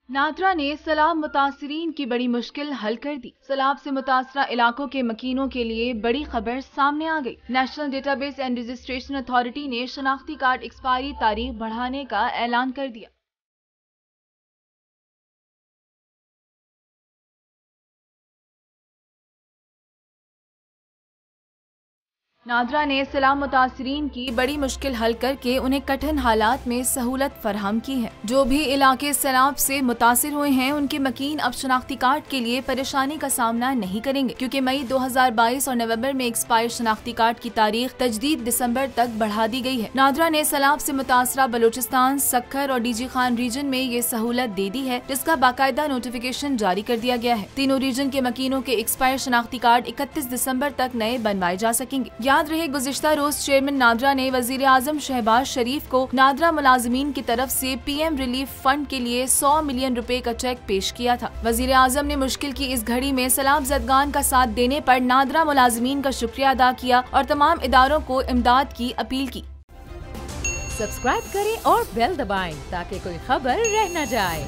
नादरा ने सैलाब मुतासरीन की बड़ी मुश्किल हल कर दी। सैलाब से मुतासरा इलाकों के मकीनों के लिए बड़ी खबर सामने आ गई। National database and registration authority ने शनाख्ती कार्ड एक्सपायरी तारीख बढ़ाने का ऐलान कर दिया। नादरा ने सैलाब मुतासरीन की बड़ी मुश्किल हल करके उन्हें कठिन हालात में सहूलत फराहम की है। जो भी इलाके सैलाब से मुतासिर हुए हैं उनके मकीन अब शनाख्ती कार्ड के लिए परेशानी का सामना नहीं करेंगे, क्योंकि मई 2022 और नवंबर में एक्सपायर शनाख्ती कार्ड की तारीख तजदीद दिसंबर तक बढ़ा दी गई है। नादरा ने सैलाब से मुतासरा बलूचिस्तान, सक्खर और डीजी खान रीजन में ये सहूलत दे दी है, जिसका बाकायदा नोटिफिकेशन जारी कर दिया गया है। तीनों रीजन के मकीनों के एक्सपायर शनाख्ती कार्ड 31 दिसंबर तक नए बनवाए जा सकेंगे। याद रहे, गुज़िश्ता रोज चेयरमैन नादरा ने वजीर आजम शहबाज शरीफ को नादरा मुलाजिमीन की तरफ से पीएम रिलीफ फंड के लिए 100 मिलियन रुपए का चेक पेश किया था। वजीर आजम ने मुश्किल की इस घड़ी में सैलाब ज़दगान का साथ देने पर नादरा मुलाजिमीन का शुक्रिया अदा किया और तमाम इदारों को इमदाद की अपील की। सब्सक्राइब करें और बेल दबाएं ताकि कोई खबर रह न जाए।